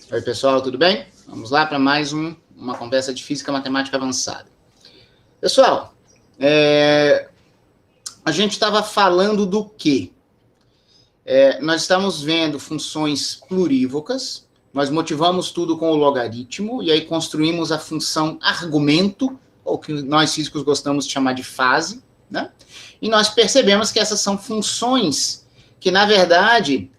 Oi, pessoal, tudo bem? Vamos lá para mais uma conversa de Física Matemática Avançada. Pessoal, a gente estava falando do quê? Nós estamos vendo funções plurívocas, nós motivamos tudo com o logaritmo, e aí construímos a função argumento, ou que nós físicos gostamos de chamar de fase, né? E nós percebemos que essas são funções que, na verdade,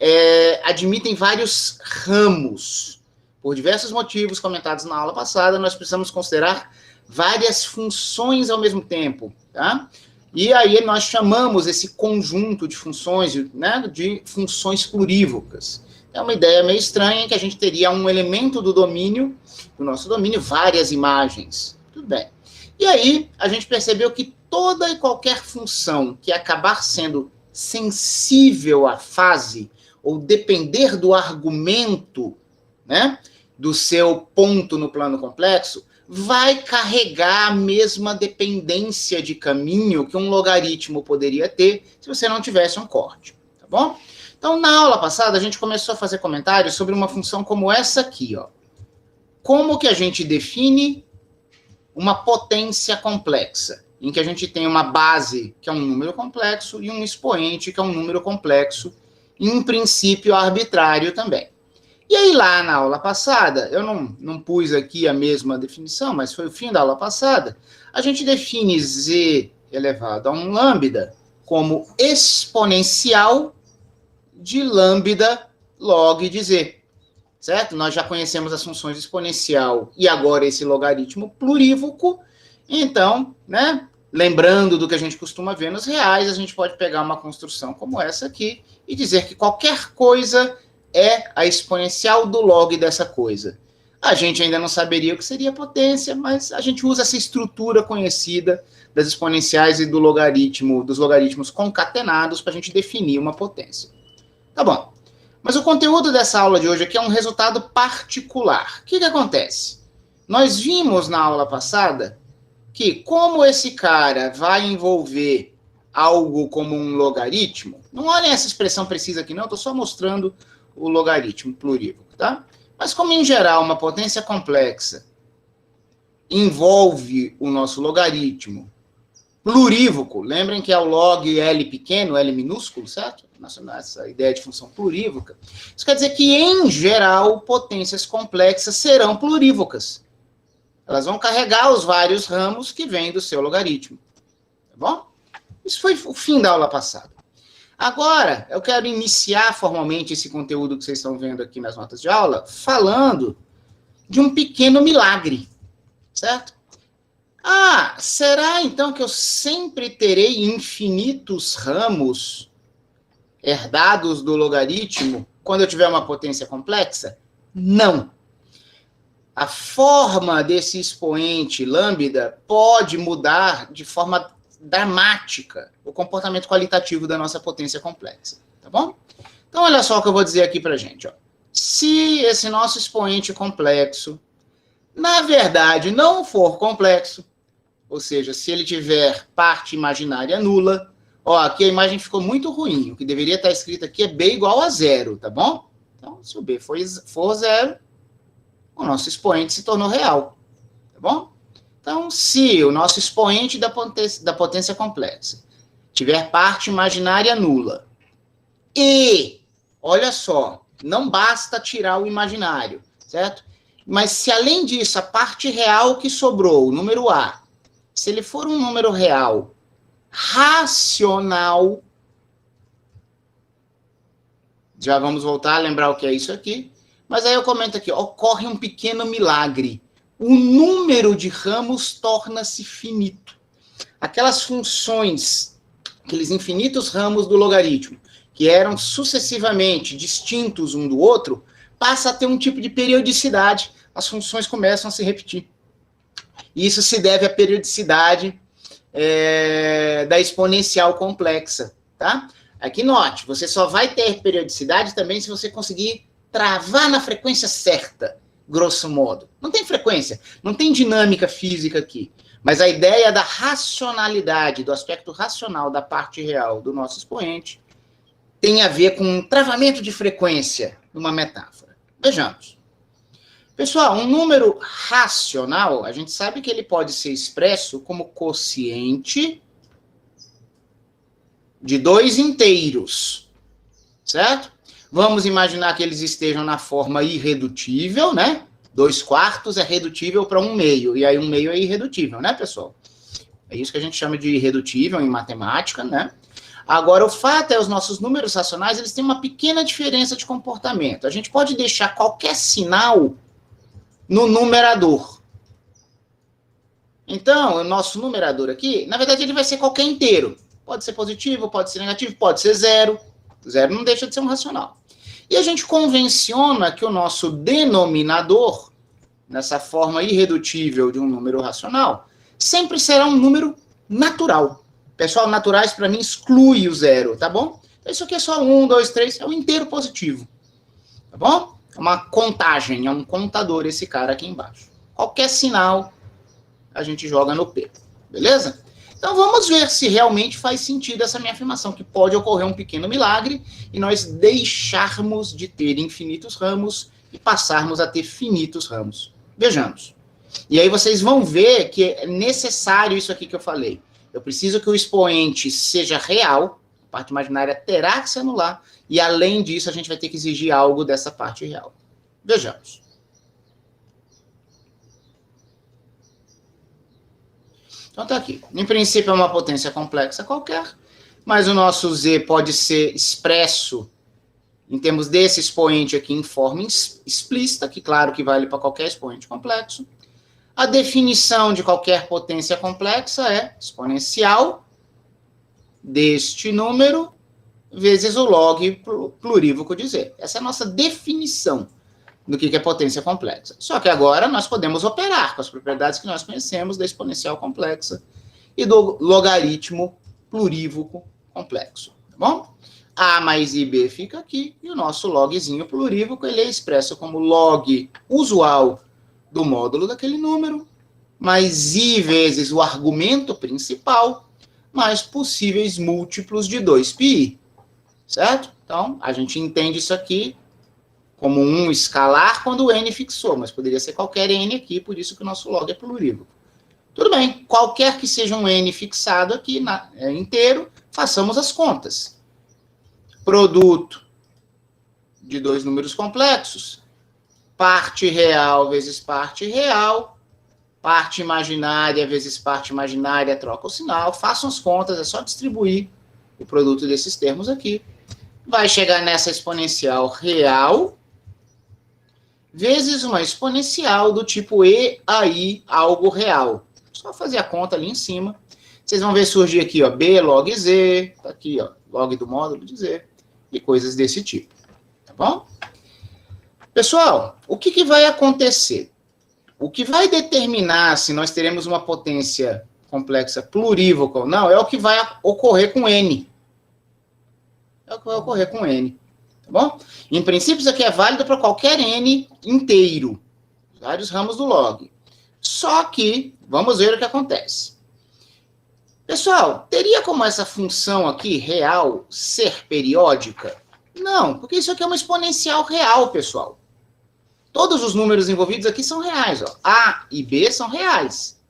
admitem vários ramos. Por diversos motivos comentados na aula passada, nós precisamos considerar várias funções ao mesmo tempo, tá? E aí nós chamamos esse conjunto de funções, né, de funções plurívocas. É uma ideia meio estranha que a gente teria um elemento do domínio, do nosso domínio, várias imagens. Tudo bem. E aí a gente percebeu que toda e qualquer função que acabar sendo sensível à fase, ou depender do argumento, né, do seu ponto no plano complexo, vai carregar a mesma dependência de caminho que um logaritmo poderia ter se você não tivesse um corte, tá bom? Então, na aula passada, a gente começou a fazer comentários sobre uma função como essa aqui, ó. Como que a gente define uma potência complexa, em que a gente tem uma base, que é um número complexo, e um expoente, que é um número complexo, e um princípio arbitrário também. E aí, lá na aula passada, eu não pus aqui a mesma definição, mas foi o fim da aula passada, a gente define z elevado a um lambda como exponencial de lambda log de z, certo? Nós já conhecemos as funções exponencial e agora esse logaritmo plurívoco, então, né, lembrando do que a gente costuma ver nos reais, a gente pode pegar uma construção como essa aqui e dizer que qualquer coisa é a exponencial do log dessa coisa. A gente ainda não saberia o que seria potência, mas a gente usa essa estrutura conhecida das exponenciais e do logaritmo, dos logaritmos concatenados para a gente definir uma potência. Tá bom. Mas o conteúdo dessa aula de hoje aqui é um resultado particular. O que acontece? Nós vimos na aula passada que, como esse cara vai envolver algo como um logaritmo, não olhem essa expressão precisa aqui não, eu estou só mostrando o logaritmo plurívoco, tá? Mas como, em geral, uma potência complexa envolve o nosso logaritmo plurívoco, lembrem que é o log L pequeno, L minúsculo, certo? Essa ideia de função plurívoca. Isso quer dizer que, em geral, potências complexas serão plurívocas. Elas vão carregar os vários ramos que vêm do seu logaritmo. Tá bom? Isso foi o fim da aula passada. Agora, eu quero iniciar formalmente esse conteúdo que vocês estão vendo aqui nas notas de aula, falando de um pequeno milagre, certo? Ah, será então que eu sempre terei infinitos ramos herdados do logaritmo quando eu tiver uma potência complexa? Não. A forma desse expoente lambda pode mudar de forma dramática o comportamento qualitativo da nossa potência complexa, tá bom? Então, olha só o que eu vou dizer aqui pra gente, ó. Se esse nosso expoente complexo, na verdade, não for complexo, ou seja, se ele tiver parte imaginária nula, ó, aqui a imagem ficou muito ruim, o que deveria estar escrito aqui é b igual a zero, tá bom? Então, se o b for zero, o nosso expoente se tornou real, tá bom? Então, se o nosso expoente da potência complexa tiver parte imaginária nula e, olha só, não basta tirar o imaginário, certo? Mas se além disso a parte real que sobrou, o número A, se ele for um número real racional, já vamos voltar a lembrar o que é isso aqui, mas aí eu comento aqui, ocorre um pequeno milagre. O número de ramos torna-se finito. Aquelas funções, aqueles infinitos ramos do logaritmo, que eram sucessivamente distintos um do outro, passa a ter um tipo de periodicidade. As funções começam a se repetir. E isso se deve à periodicidade da exponencial complexa, tá? Aqui note, você só vai ter periodicidade também se você conseguir travar na frequência certa, grosso modo. Não tem frequência, não tem dinâmica física aqui. Mas a ideia da racionalidade, do aspecto racional da parte real do nosso expoente, tem a ver com um travamento de frequência numa metáfora. Vejamos. Pessoal, um número racional, a gente sabe que ele pode ser expresso como quociente de 2 inteiros, certo? Vamos imaginar que eles estejam na forma irredutível, né? 2/4 é redutível para 1/2, e aí 1/2 é irredutível, né, pessoal? É isso que a gente chama de irredutível em matemática, né? Agora, o fato é, os nossos números racionais, eles têm uma pequena diferença de comportamento. A gente pode deixar qualquer sinal no numerador. Então, o nosso numerador aqui, na verdade, ele vai ser qualquer inteiro. Pode ser positivo, pode ser negativo, pode ser zero. Zero não deixa de ser um racional. E a gente convenciona que o nosso denominador, nessa forma irredutível de um número racional, sempre será um número natural. Pessoal, naturais para mim exclui o zero, tá bom? Isso aqui é só 1, 2, 3, é um inteiro positivo. Tá bom? É uma contagem, é um contador esse cara aqui embaixo. Qualquer sinal a gente joga no P, beleza? Então vamos ver se realmente faz sentido essa minha afirmação, que pode ocorrer um pequeno milagre e nós deixarmos de ter infinitos ramos e passarmos a ter finitos ramos. Vejamos. E aí vocês vão ver que é necessário isso aqui que eu falei. Eu preciso que o expoente seja real, a parte imaginária terá que se anular, e além disso a gente vai ter que exigir algo dessa parte real. Vejamos. Então tá aqui. Em princípio é uma potência complexa qualquer, mas o nosso Z pode ser expresso em termos desse expoente aqui em forma explícita, que claro que vale para qualquer expoente complexo. A definição de qualquer potência complexa é exponencial deste número vezes o log plurívoco de Z. Essa é a nossa definição do que é potência complexa. Só que agora nós podemos operar com as propriedades que nós conhecemos da exponencial complexa e do logaritmo plurívoco complexo, tá bom? A mais IB fica aqui, e o nosso logzinho plurívoco, ele é expresso como log usual do módulo daquele número, mais I vezes o argumento principal, mais possíveis múltiplos de 2πi, certo? Então, a gente entende isso aqui como um escalar quando o n fixou, mas poderia ser qualquer n aqui, por isso que o nosso log é plurívoco. Tudo bem, qualquer que seja um n fixado aqui, inteiro, façamos as contas. Produto de 2 números complexos, parte real vezes parte real, parte imaginária vezes parte imaginária, troca o sinal, façam as contas, é só distribuir o produto desses termos aqui. Vai chegar nessa exponencial real, vezes uma exponencial do tipo E aí algo real. Só fazer a conta ali em cima. Vocês vão ver surgir aqui, ó, B log Z, tá aqui, ó, log do módulo de Z, e coisas desse tipo. Tá bom? Pessoal, o que vai acontecer? O que vai determinar se nós teremos uma potência complexa plurívoca ou não é o que vai ocorrer com N. É o que vai ocorrer com N. Tá bom? Em princípio, isso aqui é válido para qualquer N inteiro. Vários ramos do log. Só que, vamos ver o que acontece. Pessoal, teria como essa função aqui, real, ser periódica? Não, porque isso aqui é uma exponencial real, pessoal. Todos os números envolvidos aqui são reais. Ó. A e B são reais.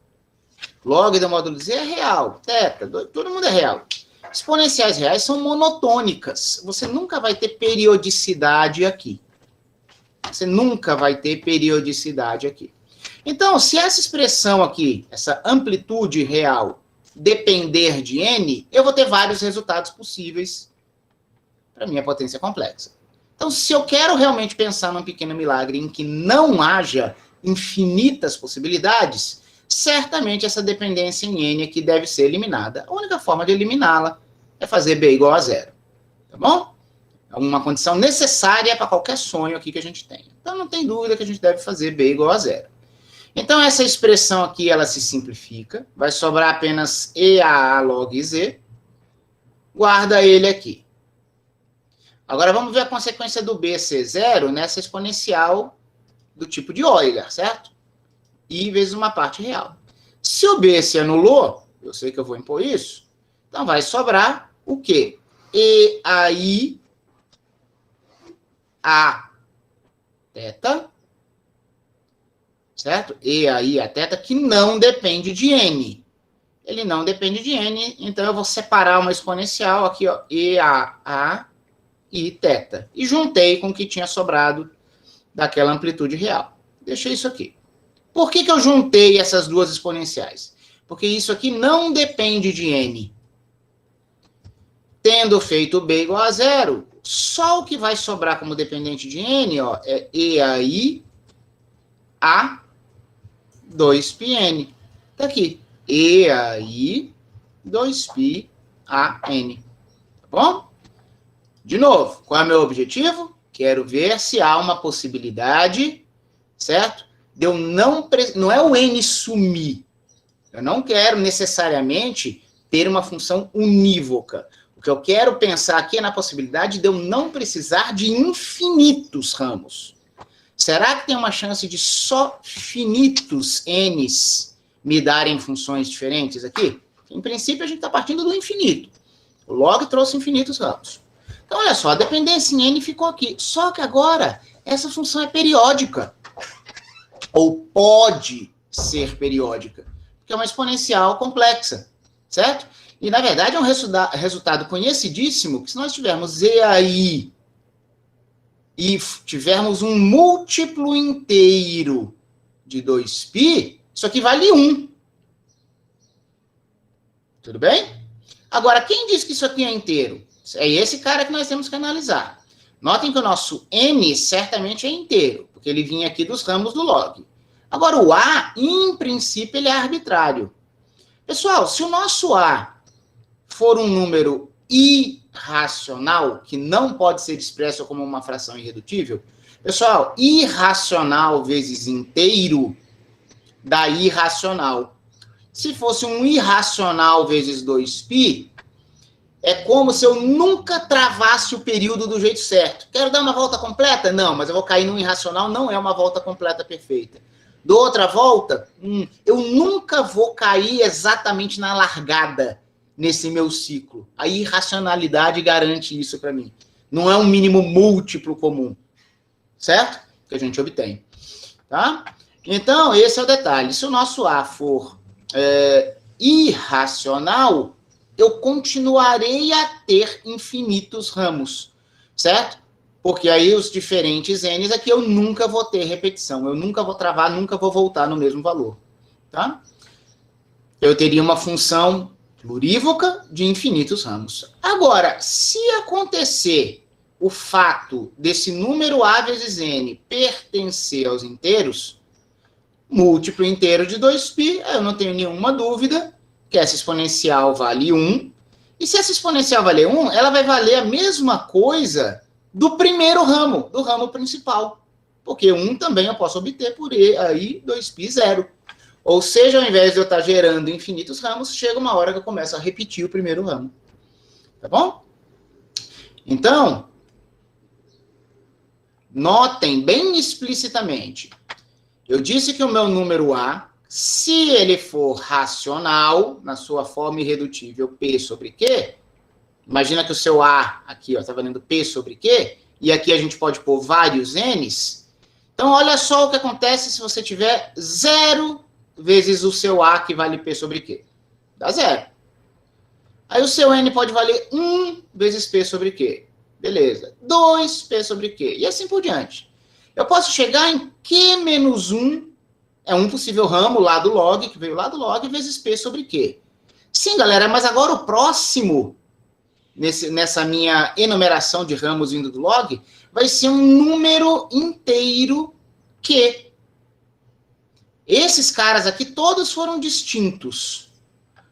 Log do módulo Z é real. Teta, todo mundo é real. Exponenciais reais são monotônicas. Você nunca vai ter periodicidade aqui. Você nunca vai ter periodicidade aqui. Então, se essa expressão aqui, essa amplitude real, depender de n, eu vou ter vários resultados possíveis para minha potência complexa. Então, se eu quero realmente pensar num pequeno milagre em que não haja infinitas possibilidades, certamente essa dependência em n aqui deve ser eliminada. A única forma de eliminá-la é fazer b igual a zero. Tá bom? É uma condição necessária para qualquer sonho aqui que a gente tem. Então, não tem dúvida que a gente deve fazer b igual a zero. Então, essa expressão aqui, ela se simplifica. Vai sobrar apenas EAA log Z. Guarda ele aqui. Agora, vamos ver a consequência do B ser zero nessa exponencial do tipo de Euler, certo? I vezes uma parte real. Se o B se anulou, eu sei que eu vou impor isso, então vai sobrar o quê? E aí a θ certo? E aí a θ que não depende de n. Ele não depende de n, então eu vou separar uma exponencial aqui, ó, EA e θ. E juntei com o que tinha sobrado daquela amplitude real. Deixei isso aqui. Por que eu juntei essas duas exponenciais? Porque isso aqui não depende de n. Tendo feito b igual a zero, só o que vai sobrar como dependente de n, ó, é EAI a 2πn. Tá aqui. EAI 2π a n. Tá bom? De novo, qual é o meu objetivo? Quero ver se há uma possibilidade, certo? De eu não é o n sumir. Eu não quero necessariamente ter uma função unívoca. O que eu quero pensar aqui é na possibilidade de eu não precisar de infinitos ramos. Será que tem uma chance de só finitos n's me darem funções diferentes aqui? Em princípio, a gente está partindo do infinito. O log trouxe infinitos ramos. Então, olha só, a dependência em n ficou aqui. Só que agora, essa função é periódica. Ou pode ser periódica. Porque é uma exponencial complexa, certo? E, na verdade, é um resultado conhecidíssimo que se nós tivermos EAI e tivermos um múltiplo inteiro de 2π, isso aqui vale 1. Tudo bem? Agora, quem diz que isso aqui é inteiro? É esse cara que nós temos que analisar. Notem que o nosso n certamente é inteiro, porque ele vinha aqui dos ramos do log. Agora, o a, em princípio, ele é arbitrário. Pessoal, se o nosso a for um número irracional, que não pode ser expresso como uma fração irredutível, pessoal, irracional vezes inteiro dá irracional. Se fosse um irracional vezes 2π, é como se eu nunca travasse o período do jeito certo. Quero dar uma volta completa? Não, mas eu vou cair num irracional, não é uma volta completa perfeita. Dou outra volta? Eu nunca vou cair exatamente na largada nesse meu ciclo. A irracionalidade garante isso para mim. Não é um mínimo múltiplo comum, certo? Que a gente obtém, tá? Então, esse é o detalhe. Se o nosso A for irracional, eu continuarei a ter infinitos ramos, certo? Porque aí os diferentes n's aqui eu nunca vou ter repetição, eu nunca vou travar, nunca vou voltar no mesmo valor, tá? Eu teria uma função plurívoca de infinitos ramos. Agora, se acontecer o fato desse número a vezes n pertencer aos inteiros, múltiplo inteiro de 2π, eu não tenho nenhuma dúvida que essa exponencial vale 1. E se essa exponencial valer 1, ela vai valer a mesma coisa do primeiro ramo, do ramo principal. Porque 1 também eu posso obter por aí 2π zero. Ou seja, ao invés de eu estar gerando infinitos ramos, chega uma hora que eu começo a repetir o primeiro ramo. Tá bom? Então, notem bem explicitamente. Eu disse que o meu número A, se ele for racional, na sua forma irredutível P sobre Q, imagina que o seu A aqui está valendo P sobre Q, e aqui a gente pode pôr vários N's. Então, olha só o que acontece se você tiver 0 vezes o seu A, que vale P sobre Q. Dá 0. Aí o seu N pode valer 1 vezes P sobre Q. Beleza. 2P sobre Q. E assim por diante. Eu posso chegar em Q menos 1, é um possível ramo lá do log, que veio lá do log, vezes P sobre Q. Sim, galera, mas agora o próximo, nessa minha enumeração de ramos vindo do log, vai ser um número inteiro Q. Esses caras aqui todos foram distintos.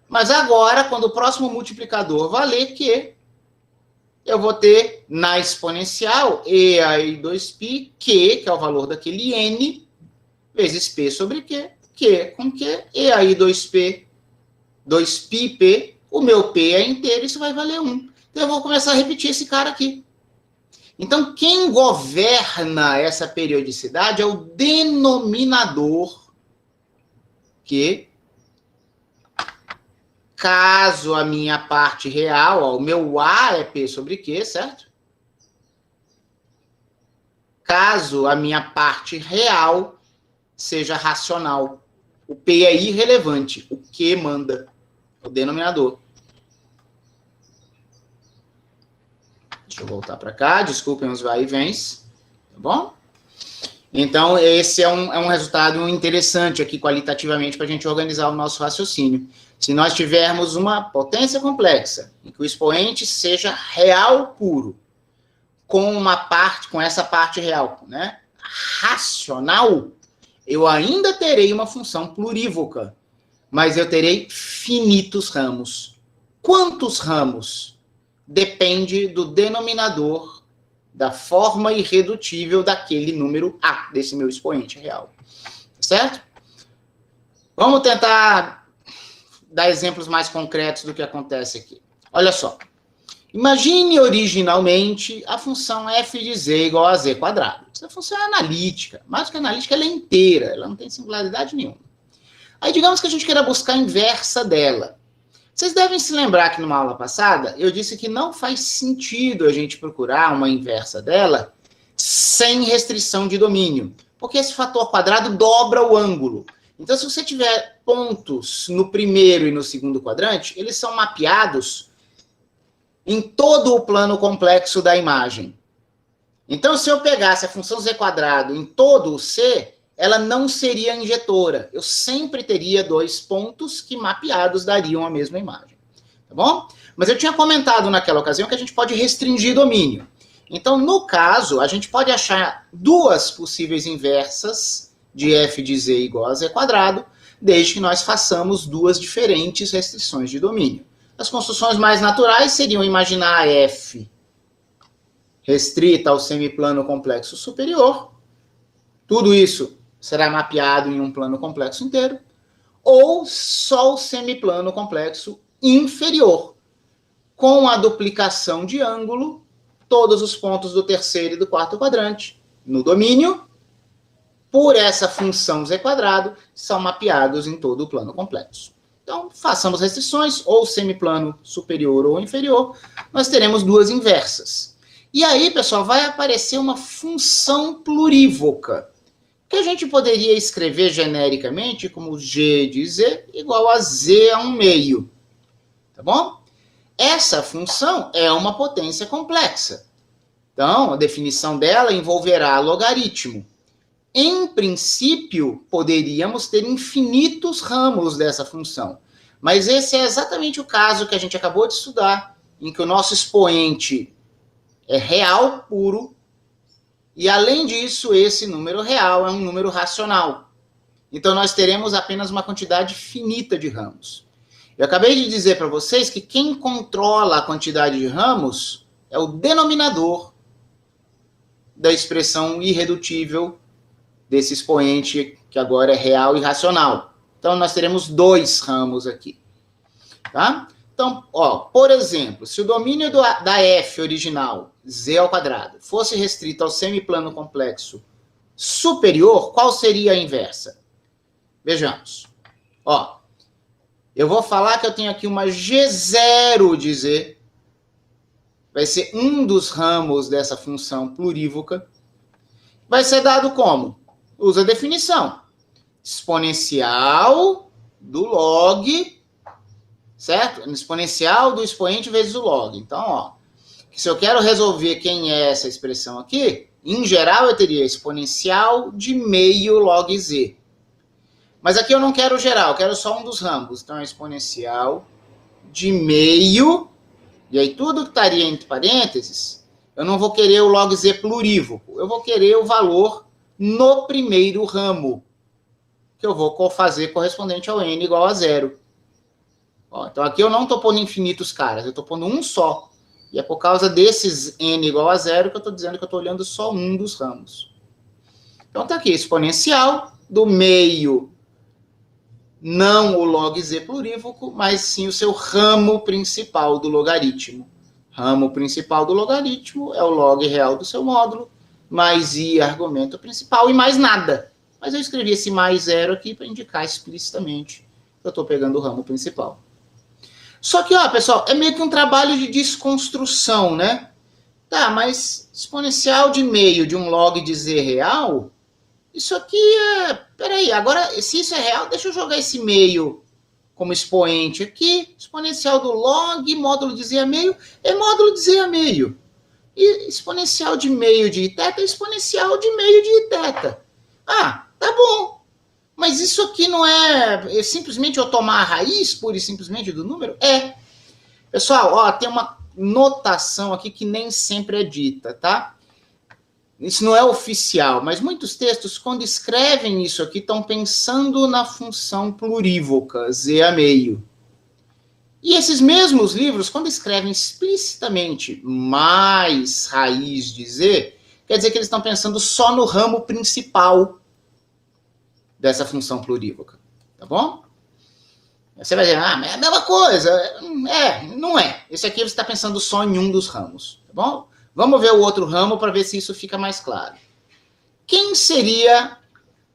Mas agora, quando o próximo multiplicador valer Q, eu vou ter na exponencial E aí 2π, Q, que é o valor daquele N, vezes P sobre Q, Q com Q, E aí 2π, 2πp, o meu P é inteiro, isso vai valer 1. Então eu vou começar a repetir esse cara aqui. Então, quem governa essa periodicidade é o denominador, que, caso a minha parte real, ó, o meu A é P sobre Q, certo? Caso a minha parte real seja racional. O P é irrelevante. O Q manda. O denominador. Deixa eu voltar para cá. Desculpem os vai e vens. Tá bom? Então, esse é um resultado interessante aqui, qualitativamente, para a gente organizar o nosso raciocínio. Se nós tivermos uma potência complexa, em que o expoente seja real puro, com essa parte real, né, racional, eu ainda terei uma função plurívoca, mas eu terei finitos ramos. Quantos ramos? Depende do denominador, da forma irredutível daquele número A, desse meu expoente real. Certo? Vamos tentar dar exemplos mais concretos do que acontece aqui. Olha só. Imagine originalmente a função f de z igual a z quadrado. Essa função é analítica. Mais do que analítica, ela é inteira. Ela não tem singularidade nenhuma. Aí, digamos que a gente queira buscar a inversa dela. Vocês devem se lembrar que numa aula passada, eu disse que não faz sentido a gente procurar uma inversa dela sem restrição de domínio. Porque esse fator quadrado dobra o ângulo. Então, se você tiver pontos no primeiro e no segundo quadrante, eles são mapeados em todo o plano complexo da imagem. Então, se eu pegasse a função z quadrado em todo o C, ela não seria injetora. Eu sempre teria dois pontos que mapeados dariam a mesma imagem. Tá bom? Mas eu tinha comentado naquela ocasião que a gente pode restringir domínio. Então, no caso, a gente pode achar duas possíveis inversas de f de z igual a z quadrado, desde que nós façamos duas diferentes restrições de domínio. As construções mais naturais seriam imaginar a f restrita ao semiplano complexo superior. Tudo isso será mapeado em um plano complexo inteiro. Ou só o semiplano complexo inferior. Com a duplicação de ângulo, todos os pontos do terceiro e do quarto quadrante no domínio, por essa função z quadrado, são mapeados em todo o plano complexo. Então, façamos restrições, ou semiplano superior ou inferior, nós teremos duas inversas. E aí, pessoal, vai aparecer uma função plurívoca, que a gente poderia escrever genericamente como g de z igual a z a 1/2. Tá bom? Essa função é uma potência complexa. Então, a definição dela envolverá logaritmo. Em princípio, poderíamos ter infinitos ramos dessa função. Mas esse é exatamente o caso que a gente acabou de estudar, em que o nosso expoente é real puro, e além disso, esse número real é um número racional. Então, nós teremos apenas uma quantidade finita de ramos. Eu acabei de dizer para vocês que quem controla a quantidade de ramos é o denominador da expressão irredutível desse expoente que agora é real e racional. Então, nós teremos dois ramos aqui. Tá? Então, ó, por exemplo, se o domínio da f original, z ao quadrado, fosse restrito ao semiplano complexo superior, qual seria a inversa? Vejamos. Ó, eu vou falar que eu tenho aqui uma G0 de z. Vai ser um dos ramos dessa função plurívoca. Vai ser dado como? Usa a definição. Exponencial do log, certo? Exponencial do expoente vezes o log. Então, ó, se eu quero resolver quem é essa expressão aqui, em geral eu teria exponencial de meio log z. Mas aqui eu não quero geral, eu quero só um dos ramos. Então, é exponencial de meio, e aí tudo que estaria entre parênteses, eu não vou querer o log z plurívoco, eu vou querer o valor no primeiro ramo, que eu vou fazer correspondente ao n igual a 0. Ó, então aqui eu não estou pondo infinitos caras, eu estou pondo um só. E é por causa desses n igual a 0 que eu estou dizendo que eu estou olhando só um dos ramos. Então está aqui, exponencial do meio, não o log z plurívoco, mas sim o seu ramo principal do logaritmo. Ramo principal do logaritmo é o log real do seu módulo, mais i argumento principal e mais nada. Mas eu escrevi esse mais 0 aqui para indicar explicitamente que eu estou pegando o ramo principal. Só que, ó, pessoal, é meio que um trabalho de desconstrução, né? Tá, mas exponencial de meio de um log de z real, Isso aqui é... Peraí, agora, se isso é real, deixa eu jogar esse meio como expoente aqui. Exponencial do log, módulo de z a meio, é módulo de z a meio. E exponencial de meio de θ é exponencial de meio de θ. Ah, tá bom. Mas isso aqui não é simplesmente eu tomar a raiz, pura e simplesmente, do número? É. Pessoal, ó, tem uma notação aqui que nem sempre é dita, tá? Isso não é oficial, mas muitos textos, quando escrevem isso aqui, estão pensando na função plurívoca, z a meio. E esses mesmos livros, quando escrevem explicitamente mais raiz de z, quer dizer que eles estão pensando só no ramo principal dessa função plurívoca, tá bom? Você vai dizer, ah, mas é a mesma coisa. É, não é. Esse aqui você está pensando só em um dos ramos, tá bom? Vamos ver o outro ramo para ver se isso fica mais claro. Quem seria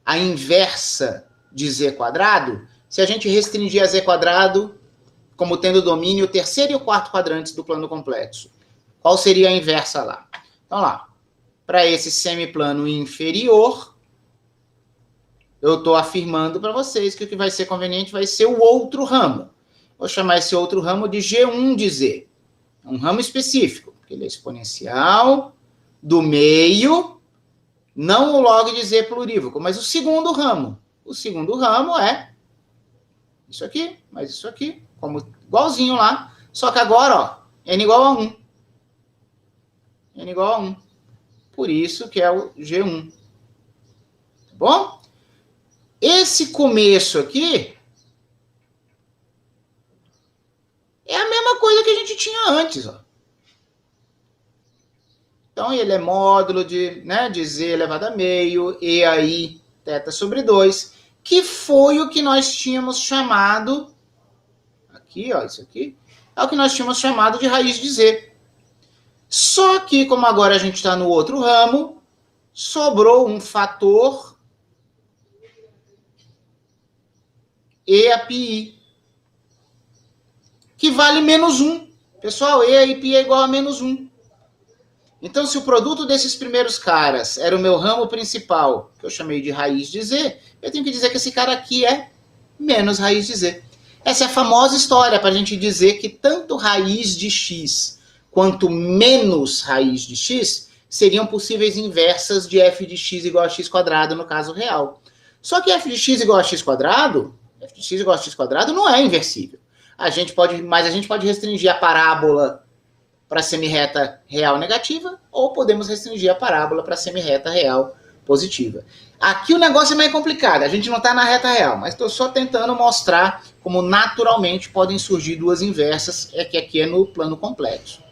a inversa de z quadrado se a gente restringir a z quadrado como tendo domínio o terceiro e o quarto quadrantes do plano complexo? Qual seria a inversa lá? Então lá, para esse semiplano inferior, eu estou afirmando para vocês que o que vai ser conveniente vai ser o outro ramo. Vou chamar esse outro ramo de G1 de Z. É um ramo específico, porque ele é exponencial do meio, não o log de Z plurívoco, mas o segundo ramo. O segundo ramo é isso aqui, mais isso aqui, como igualzinho lá, só que agora, ó, n igual a 1. N igual a 1. Por isso que é o G1. Tá bom? Esse começo aqui é a mesma coisa que a gente tinha antes, ó. Então, ele é módulo de z elevado a meio, e aí, θ sobre 2, que foi o que nós tínhamos chamado, aqui, ó, isso aqui, é o que nós tínhamos chamado de raiz de z. Só que, como agora a gente está no outro ramo, sobrou um fator E a πi, que vale menos 1. Pessoal, E a πi é igual a menos 1. Então, se o produto desses primeiros caras era o meu ramo principal, que eu chamei de raiz de z, eu tenho que dizer que esse cara aqui é menos raiz de z. Essa é a famosa história para a gente dizer que tanto raiz de x quanto menos raiz de x seriam possíveis inversas de f de x igual a x quadrado no caso real. Só que f de x igual a x quadrado, f de x igual a x quadrado não é inversível. Mas a gente pode restringir a parábola para semirreta real negativa, ou podemos restringir a parábola para semirreta real positiva. Aqui o negócio é meio complicado, a gente não está na reta real, mas estou só tentando mostrar como naturalmente podem surgir duas inversas, que aqui é no plano complexo.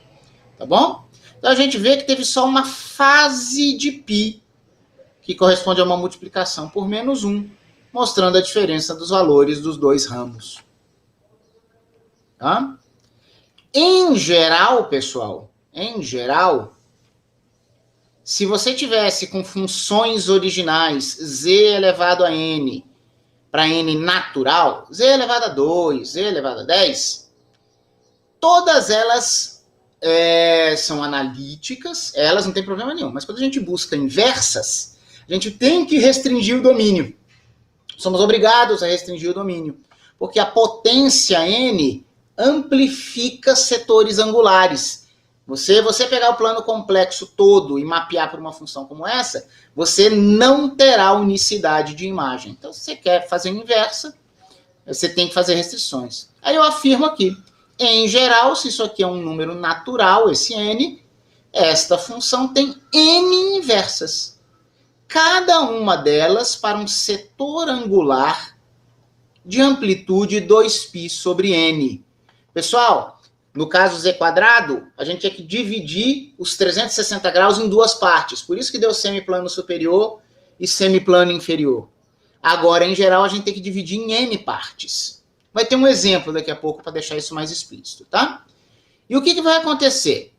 Tá bom? Então a gente vê que teve só uma fase de π, que corresponde a uma multiplicação por menos 1, mostrando a diferença dos valores dos dois ramos. Tá? Em geral, pessoal, se você tivesse com funções originais z elevado a n para n natural, z elevado a 2, z elevado a 10, todas elas são analíticas, elas não tem problema nenhum, mas quando a gente busca inversas, a gente tem que restringir o domínio. Somos obrigados a restringir o domínio, porque a potência n amplifica setores angulares. Você pegar o plano complexo todo e mapear por uma função como essa, você não terá unicidade de imagem. Então, se você quer fazer inversa, você tem que fazer restrições. Aí eu afirmo aqui, em geral, se isso aqui é um número natural, esse n, esta função tem n inversas. Cada uma delas para um setor angular de amplitude 2π sobre n. Pessoal, no caso z quadrado, a gente tinha que dividir os 360 graus em duas partes. Por isso que deu semiplano superior e semiplano inferior. Agora, em geral, a gente tem que dividir em n partes. Vai ter um exemplo daqui a pouco para deixar isso mais explícito, tá? E o que vai acontecer?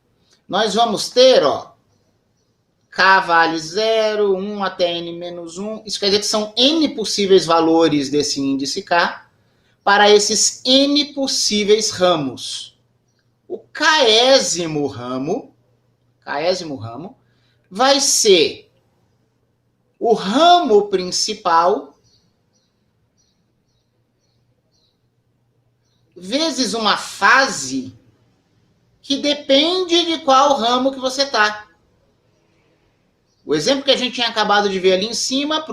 Nós vamos ter, ó, k vale 0, 1 até n menos 1. Isso quer dizer que são n possíveis valores desse índice k para esses n possíveis ramos. O késimo ramo vai ser o ramo principal vezes uma fase que depende de qual ramo que você está. O exemplo que a gente tinha acabado de ver ali em cima,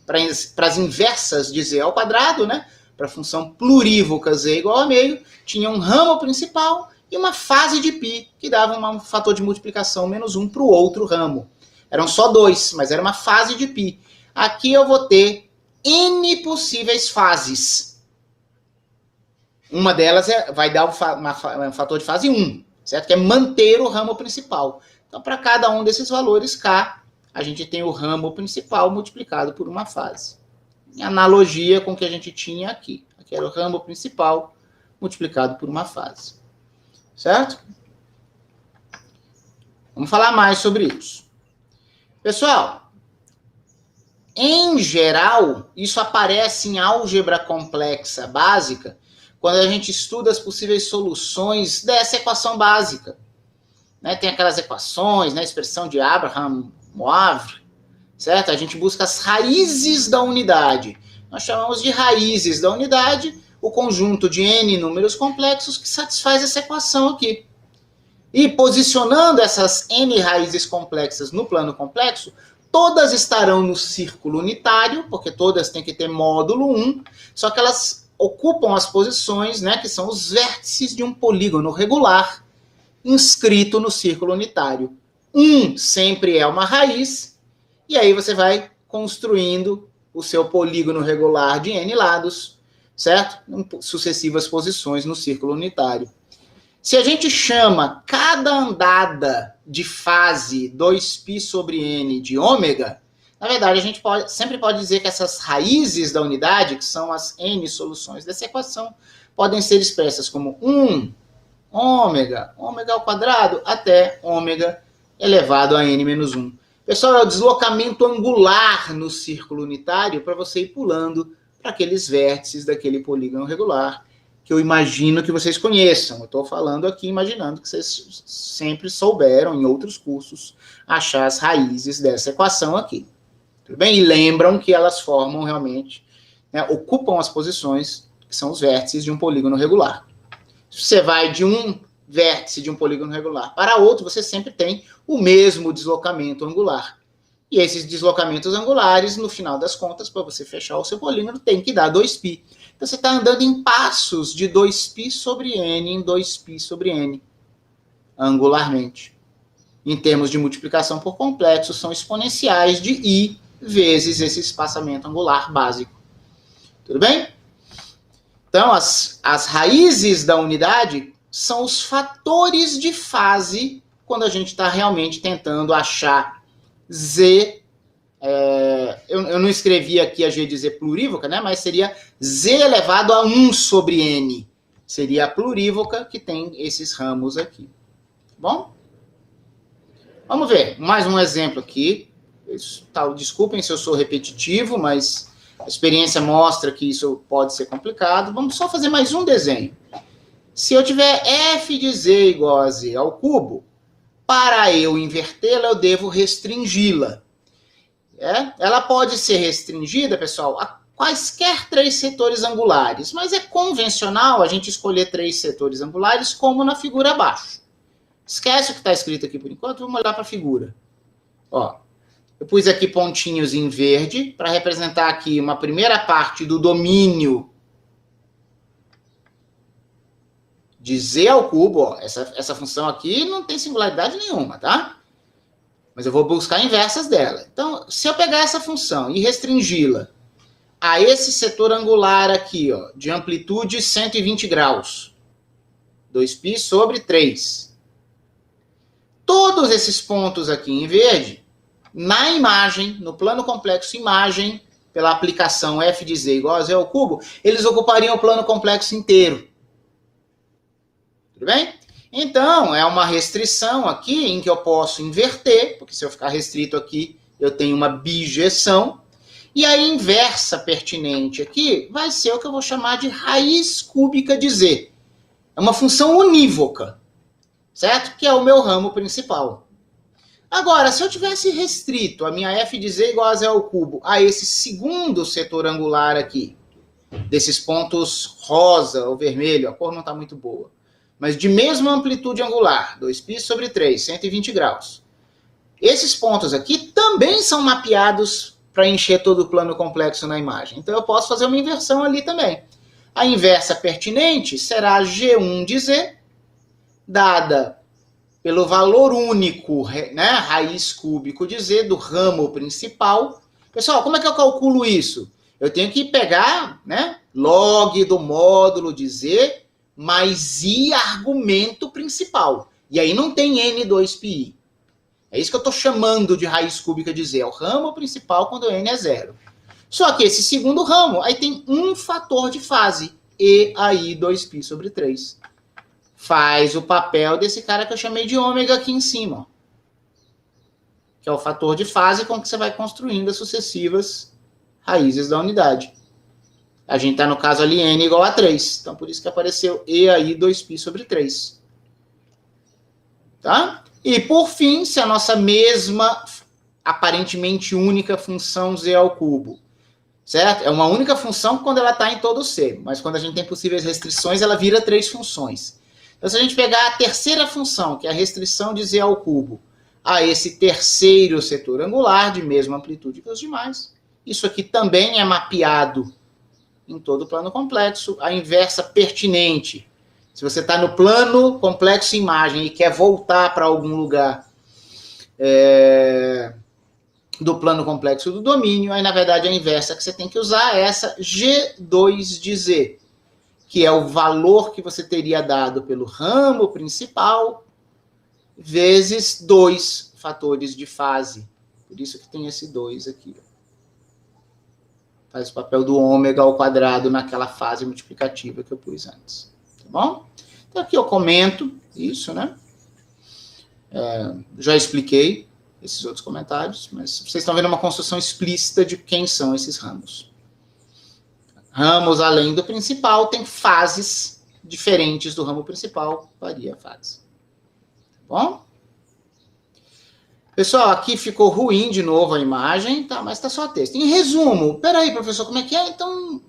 para as inversas de z ao quadrado, né? Para a função plurívoca z igual a meio, tinha um ramo principal e uma fase de π, que dava um fator de multiplicação menos 1 para o outro ramo. Eram só 2, mas era uma fase de π. Aqui eu vou ter n possíveis fases. Uma delas vai dar um fator de fase 1, certo? Que é manter o ramo principal. Então, para cada um desses valores K, a gente tem o ramo principal multiplicado por uma fase. Em analogia com o que a gente tinha aqui. Aqui era o ramo principal multiplicado por uma fase. Certo? Vamos falar mais sobre isso. Pessoal, em geral, isso aparece em álgebra complexa básica, quando a gente estuda as possíveis soluções dessa equação básica. Né? Tem aquelas equações, né? Expressão de Abraham-Moivre, certo? A gente busca as raízes da unidade. Nós chamamos de raízes da unidade o conjunto de n números complexos que satisfaz essa equação aqui. E posicionando essas n raízes complexas no plano complexo, todas estarão no círculo unitário, porque todas têm que ter módulo 1, só que elas ocupam as posições, né, que são os vértices de um polígono regular inscrito no círculo unitário. 1 sempre é uma raiz, e aí você vai construindo o seu polígono regular de n lados, certo? Em sucessivas posições no círculo unitário. Se a gente chama cada andada de fase 2π sobre n de ômega, na verdade, a gente sempre pode dizer que essas raízes da unidade, que são as n soluções dessa equação, podem ser expressas como 1 ômega ao quadrado, até ômega elevado a n menos 1. Pessoal, é o deslocamento angular no círculo unitário para você ir pulando para aqueles vértices daquele polígono regular, que eu imagino que vocês conheçam. Eu estou falando aqui, imaginando que vocês sempre souberam, em outros cursos, achar as raízes dessa equação aqui. Tudo bem? E lembram que elas formam realmente, né, ocupam as posições, que são os vértices de um polígono regular. Se você vai de um vértice de um polígono regular para outro, você sempre tem o mesmo deslocamento angular. E esses deslocamentos angulares, no final das contas, para você fechar o seu polígono, tem que dar 2π. Então, você está andando em passos de 2π sobre n em 2π sobre n, angularmente. Em termos de multiplicação por complexo, são exponenciais de i vezes esse espaçamento angular básico. Tudo bem? Então, as raízes da unidade são os fatores de fase quando a gente está realmente tentando achar z. Eu não escrevi aqui a g de z plurívoca, né? Mas seria z elevado a 1 sobre n. Seria a plurívoca que tem esses ramos aqui. Bom? Vamos ver. Mais um exemplo aqui. Desculpem se eu sou repetitivo, mas a experiência mostra que isso pode ser complicado. Vamos só fazer mais um desenho. Se eu tiver f de z igual a z ao cubo, para eu invertê-la, eu devo restringi-la. Ela pode ser restringida, pessoal, a quaisquer 3 setores angulares, mas é convencional a gente escolher 3 setores angulares, como na figura abaixo. Esquece o que está escrito aqui por enquanto, vamos olhar para a figura. Ó, eu pus aqui pontinhos em verde para representar aqui uma primeira parte do domínio de z ao cubo. Ó, essa função aqui não tem singularidade nenhuma, tá? Mas eu vou buscar inversas dela. Então, se eu pegar essa função e restringi-la a esse setor angular aqui, ó, de amplitude 120 graus, 2π sobre 3. Todos esses pontos aqui em verde, na imagem, no plano complexo imagem, pela aplicação f de z igual a z ao cubo, eles ocupariam o plano complexo inteiro. Tudo bem? Então, é uma restrição aqui em que eu posso inverter, porque se eu ficar restrito aqui, eu tenho uma bijeção. E a inversa pertinente aqui vai ser o que eu vou chamar de raiz cúbica de z. É uma função unívoca, certo? Que é o meu ramo principal. Agora, se eu tivesse restrito a minha f de z igual a z ao cubo a esse segundo setor angular aqui, desses pontos rosa ou vermelho, a cor não está muito boa, mas de mesma amplitude angular, 2π sobre 3, 120 graus. Esses pontos aqui também são mapeados para encher todo o plano complexo na imagem. Então eu posso fazer uma inversão ali também. A inversa pertinente será G1 de z, dada pelo valor único, né, raiz cúbico de z do ramo principal. Pessoal, como é que eu calculo isso? Eu tenho que pegar, né, log do módulo de z mais i argumento principal. E aí não tem n2πi. É isso que eu estou chamando de raiz cúbica de z. É o ramo principal quando n é zero. Só que esse segundo ramo, aí tem um fator de fase. E aí 2π sobre 3. Faz o papel desse cara que eu chamei de ômega aqui em cima. Ó, que é o fator de fase com que você vai construindo as sucessivas raízes da unidade. A gente está no caso ali n igual a 3. Então, por isso que apareceu E aí 2π sobre 3. Tá? E, por fim, se a nossa mesma, aparentemente única função z ao cubo, certo? É uma única função quando ela está em todo C, mas quando a gente tem possíveis restrições, ela vira 3 funções. Então, se a gente pegar a terceira função, que é a restrição de z ao cubo, a esse terceiro setor angular, de mesma amplitude que os demais, isso aqui também é mapeado em todo o plano complexo. A inversa pertinente, se você está no plano complexo imagem e quer voltar para algum lugar do plano complexo do domínio, aí na verdade a inversa que você tem que usar é essa G2 de Z, que é o valor que você teria dado pelo ramo principal, vezes 2 fatores de fase. Por isso que tem esse 2 aqui. Faz o papel do ômega ao quadrado naquela fase multiplicativa que eu pus antes. Tá bom? Então aqui eu comento isso, né? Já expliquei esses outros comentários, mas vocês estão vendo uma construção explícita de quem são esses ramos. Ramos, além do principal, tem fases diferentes do ramo principal, varia a fase. Tá bom? Pessoal, aqui ficou ruim de novo a imagem, tá? Mas está só texto. Em resumo, peraí, professor, como é que é? Então,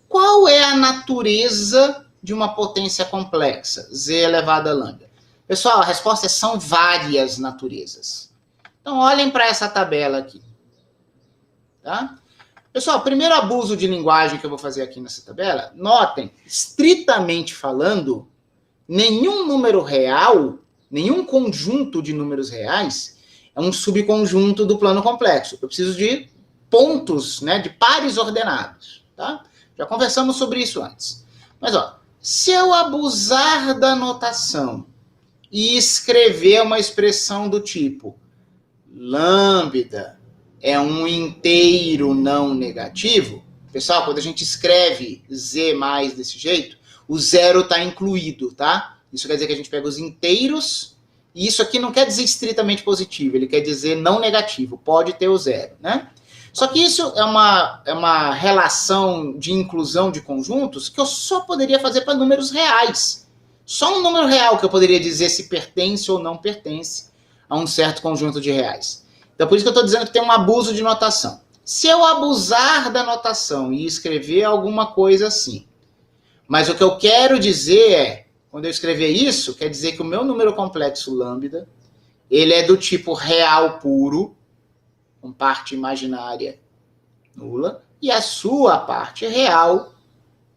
qual é a natureza de uma potência complexa? Z elevado a lambda. Pessoal, a resposta é são várias naturezas. Então, olhem para essa tabela aqui. Tá? Pessoal, primeiro abuso de linguagem que eu vou fazer aqui nessa tabela, notem, estritamente falando, nenhum número real, nenhum conjunto de números reais é um subconjunto do plano complexo. Eu preciso de pontos, né, de pares ordenados. Tá? Já conversamos sobre isso antes. Mas, ó, se eu abusar da notação e escrever uma expressão do tipo lambda é um inteiro não negativo, pessoal, quando a gente escreve z mais desse jeito, o zero está incluído, tá? Isso quer dizer que a gente pega os inteiros, e isso aqui não quer dizer estritamente positivo, ele quer dizer não negativo, pode ter o zero, né? Só que isso é uma relação de inclusão de conjuntos que eu só poderia fazer para números reais. Só um número real que eu poderia dizer se pertence ou não pertence a um certo conjunto de reais. Então, por isso que eu estou dizendo que tem um abuso de notação. Se eu abusar da notação e escrever alguma coisa assim, mas o que eu quero dizer é, quando eu escrever isso, quer dizer que o meu número complexo lambda, ele é do tipo real puro, com parte imaginária nula, e a sua parte real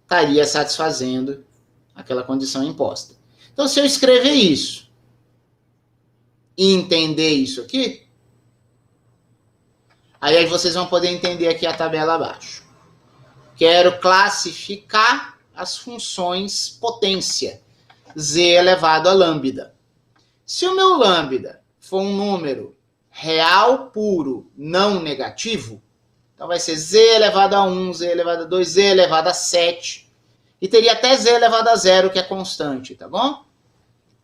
estaria satisfazendo aquela condição imposta. Então, se eu escrever isso e entender isso aqui, aí vocês vão poder entender aqui a tabela abaixo. Quero classificar as funções potência, z elevado a lambda. Se o meu lambda for um número real puro não negativo, então vai ser z elevado a 1, z elevado a 2, z elevado a 7. E teria até z elevado a 0, que é constante, tá bom?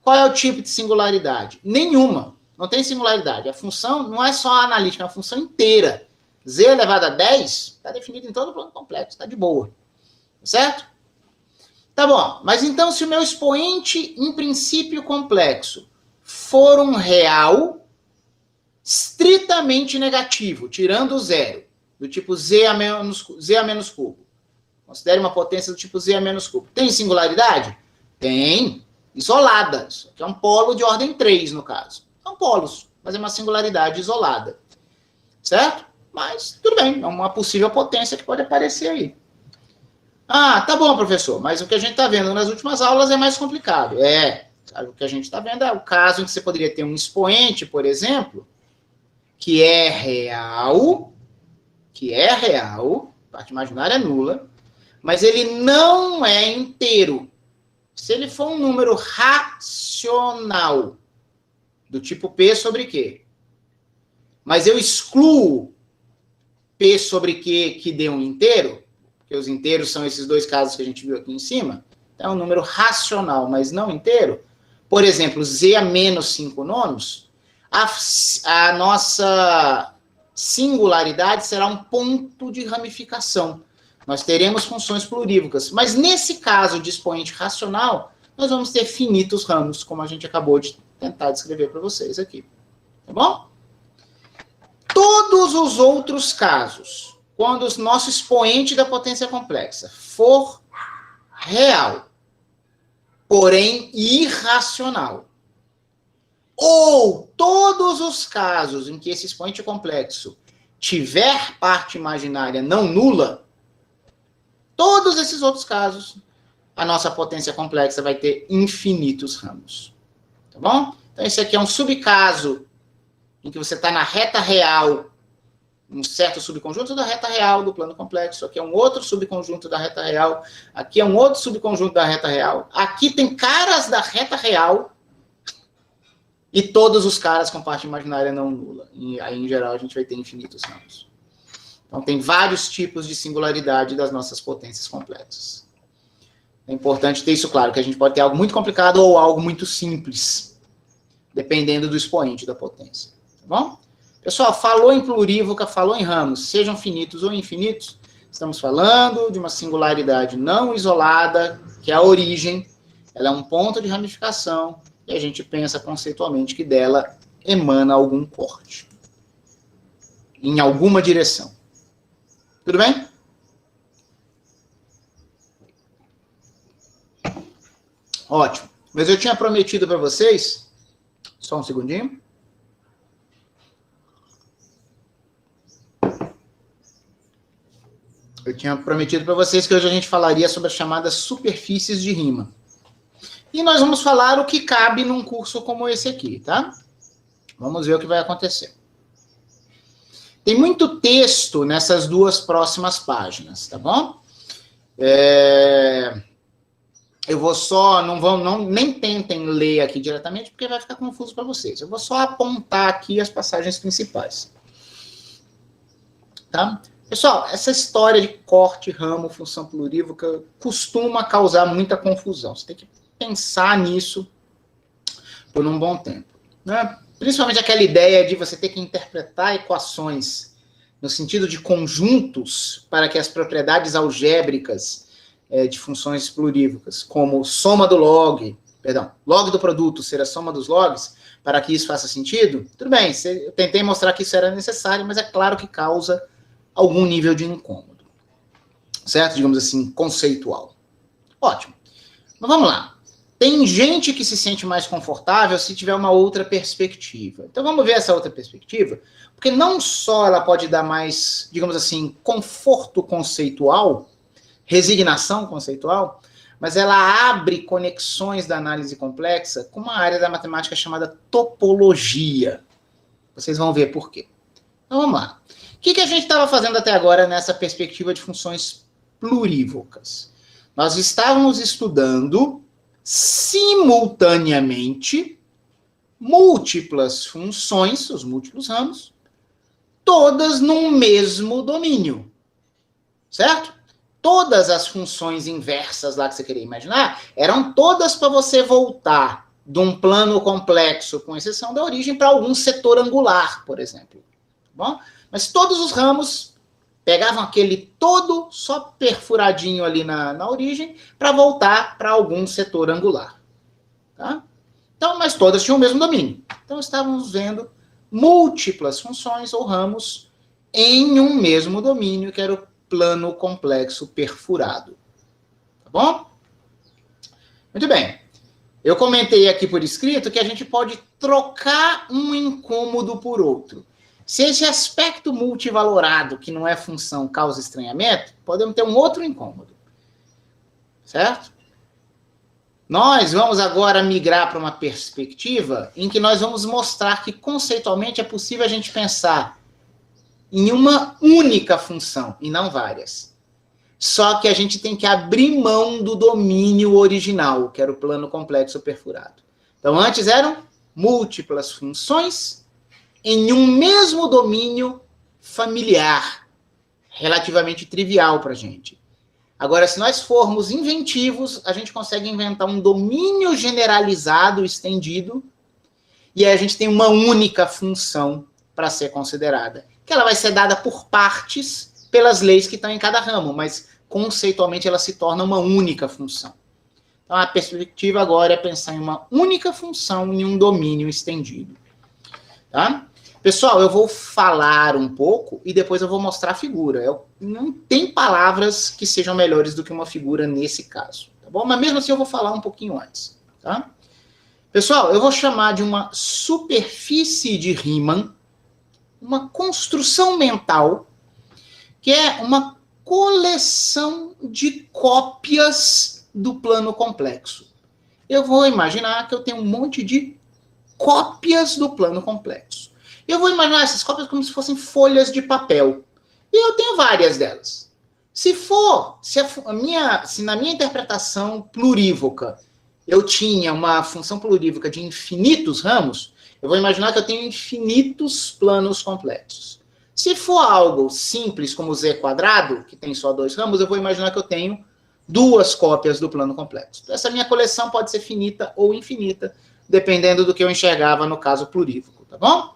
Qual é o tipo de singularidade? Nenhuma. Não tem singularidade. A função não é só analítica, é uma função inteira. Z elevado a 10 está definido em todo o plano complexo, está de boa. Certo? Tá bom, mas então se o meu expoente em princípio complexo for um real, estritamente negativo, tirando o zero, do tipo z a menos cubo. Considere uma potência do tipo z a menos cubo. Tem singularidade? Tem. Isolada. Isso aqui é um polo de ordem 3, no caso. São polos, mas é uma singularidade isolada. Certo? Mas, tudo bem, é uma possível potência que pode aparecer aí. Ah, tá bom, professor, mas o que a gente está vendo nas últimas aulas é mais complicado. Sabe, o que a gente está vendo é o caso em que você poderia ter um expoente, por exemplo, que é real, parte imaginária é nula, mas ele não é inteiro. Se ele for um número racional, do tipo P sobre Q, mas eu excluo P sobre Q que dê um inteiro, porque os inteiros são esses dois casos que a gente viu aqui em cima, então é um número racional, mas não inteiro. Por exemplo, z a menos 5 nonos, a nossa singularidade será um ponto de ramificação. Nós teremos funções plurívocas, mas nesse caso de expoente racional, nós vamos ter finitos ramos, como a gente acabou de tentar descrever para vocês aqui. Tá bom? Todos os outros casos, quando o nosso expoente da potência complexa for real, porém irracional, ou todos os casos em que esse expoente complexo tiver parte imaginária não nula, todos esses outros casos, a nossa potência complexa vai ter infinitos ramos. Tá bom? Então, esse aqui é um subcaso em que você está na reta real, um certo subconjunto da reta real do plano complexo. Aqui é um outro subconjunto da reta real. Aqui é um outro subconjunto da reta real. Aqui tem caras da reta real e todos os caras com parte imaginária não nula. E aí, em geral, a gente vai ter infinitos ramos. Então, tem vários tipos de singularidade das nossas potências complexas. É importante ter isso claro, que a gente pode ter algo muito complicado ou algo muito simples, dependendo do expoente da potência. Tá bom? Pessoal, falou em plurívoca, falou em ramos, sejam finitos ou infinitos, estamos falando de uma singularidade não isolada, que é a origem, ela é um ponto de ramificação, e a gente pensa conceitualmente que dela emana algum corte, em alguma direção. Tudo bem? Ótimo. Mas eu tinha prometido para vocês, só um segundinho. Eu tinha prometido para vocês que hoje a gente falaria sobre as chamadas superfícies de rima. E nós vamos falar o que cabe num curso como esse aqui, tá? Vamos ver o que vai acontecer. Tem muito texto nessas duas próximas páginas, tá bom? Eu vou só, nem tentem ler aqui diretamente, porque vai ficar confuso para vocês. Eu vou só apontar aqui as passagens principais. Tá? Pessoal, essa história de corte, ramo, função plurívoca costuma causar muita confusão. Você tem que pensar nisso por um bom tempo. Né? Principalmente aquela ideia de você ter que interpretar equações no sentido de conjuntos para que as propriedades algébricas de funções plurívocas, como soma do log do produto ser a soma dos logs, para que isso faça sentido, tudo bem, eu tentei mostrar que isso era necessário, mas é claro que causa algum nível de incômodo. Certo? Digamos assim, conceitual. Ótimo. Mas vamos lá. Tem gente que se sente mais confortável se tiver uma outra perspectiva. Então vamos ver essa outra perspectiva, porque não só ela pode dar mais, digamos assim, conforto conceitual, resignação conceitual, mas ela abre conexões da análise complexa com uma área da matemática chamada topologia. Vocês vão ver por quê. Então vamos lá. O que a gente estava fazendo até agora nessa perspectiva de funções plurívocas? Nós estávamos estudando simultaneamente múltiplas funções, os múltiplos ramos, todas num mesmo domínio. Certo? Todas as funções inversas lá que você queria imaginar, eram todas para você voltar de um plano complexo, com exceção da origem, para algum setor angular, por exemplo. Tá bom? Mas todos os ramos pegavam aquele todo só perfuradinho ali na origem para voltar para algum setor angular. Tá? Então, mas todas tinham o mesmo domínio. Então, estávamos vendo múltiplas funções ou ramos em um mesmo domínio, que era o plano complexo perfurado. Tá bom? Muito bem. Eu comentei aqui por escrito que a gente pode trocar um incômodo por outro. Se esse aspecto multivalorado, que não é função, causa estranhamento, podemos ter um outro incômodo. Certo? Nós vamos agora migrar para uma perspectiva em que nós vamos mostrar que, conceitualmente, é possível a gente pensar em uma única função, e não várias. Só que a gente tem que abrir mão do domínio original, que era o plano complexo perfurado. Então, antes eram múltiplas funções em um mesmo domínio familiar, relativamente trivial para a gente. Agora, se nós formos inventivos, a gente consegue inventar um domínio generalizado, estendido, e aí a gente tem uma única função para ser considerada, que ela vai ser dada por partes pelas leis que estão em cada ramo, mas conceitualmente ela se torna uma única função. Então, a perspectiva agora é pensar em uma única função em um domínio estendido. Tá? Pessoal, eu vou falar um pouco e depois eu vou mostrar a figura. Não tem palavras que sejam melhores do que uma figura nesse caso, tá bom? Mas mesmo assim eu vou falar um pouquinho antes, tá? Pessoal, eu vou chamar de uma superfície de Riemann, uma construção mental, que é uma coleção de cópias do plano complexo. Eu vou imaginar que eu tenho um monte de cópias do plano complexo. Eu vou imaginar essas cópias como se fossem folhas de papel. E eu tenho várias delas. Se na minha interpretação plurívoca eu tinha uma função plurívoca de infinitos ramos, eu vou imaginar que eu tenho infinitos planos complexos. Se for algo simples como z², que tem só 2 ramos, eu vou imaginar que eu tenho 2 cópias do plano complexo. Essa minha coleção pode ser finita ou infinita, dependendo do que eu enxergava no caso plurívoco, tá bom?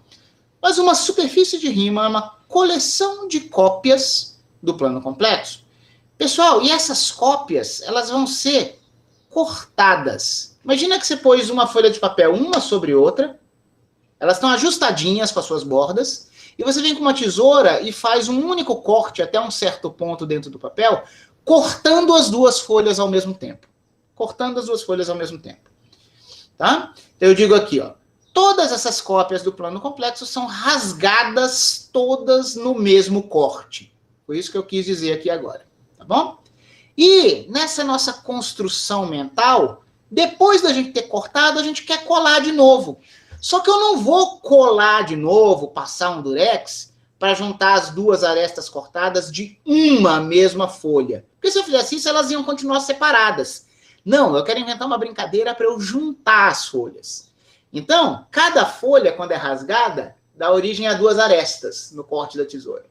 Mas uma superfície de Riemann é uma coleção de cópias do plano complexo. Pessoal, e essas cópias, elas vão ser cortadas. Imagina que você pôs uma folha de papel uma sobre outra, elas estão ajustadinhas com as suas bordas, e você vem com uma tesoura e faz um único corte até um certo ponto dentro do papel, cortando as duas folhas ao mesmo tempo. Cortando as duas folhas ao mesmo tempo. Tá? Então eu digo aqui, ó. Todas essas cópias do plano complexo são rasgadas todas no mesmo corte. Foi isso que eu quis dizer aqui agora, tá bom? E nessa nossa construção mental, depois da gente ter cortado, a gente quer colar de novo. Só que eu não vou colar de novo, passar um durex, para juntar as duas arestas cortadas de uma mesma folha. Porque se eu fizesse isso, elas iam continuar separadas. Não, eu quero inventar uma brincadeira para eu juntar as folhas. Então, cada folha, quando é rasgada, dá origem a 2 arestas no corte da tesoura.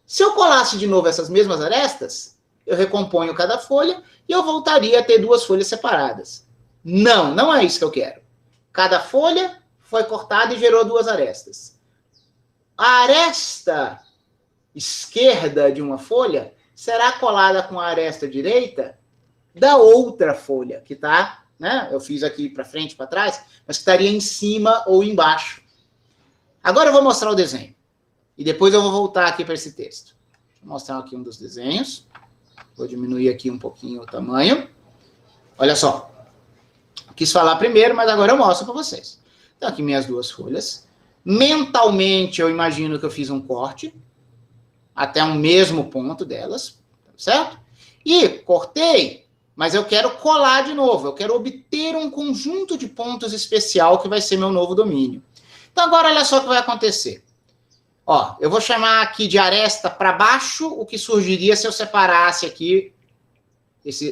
Se eu colasse de novo essas mesmas arestas, eu recomponho cada folha e eu voltaria a ter 2 folhas separadas. Não, não é isso que eu quero. Cada folha foi cortada e gerou 2 arestas. A aresta esquerda de uma folha será colada com a aresta direita da outra folha, que está... né? Eu fiz aqui para frente e para trás, mas que estaria em cima ou embaixo. Agora eu vou mostrar o desenho. E depois eu vou voltar aqui para esse texto. Vou mostrar aqui um dos desenhos. Vou diminuir aqui um pouquinho o tamanho. Olha só. Quis falar primeiro, mas agora eu mostro para vocês. Então aqui minhas 2 folhas. Mentalmente eu imagino que eu fiz um corte até o mesmo ponto delas, certo? E cortei. Mas eu quero colar de novo, eu quero obter um conjunto de pontos especial que vai ser meu novo domínio. Então agora olha só o que vai acontecer. Ó, eu vou chamar aqui de aresta para baixo o que surgiria se eu separasse aqui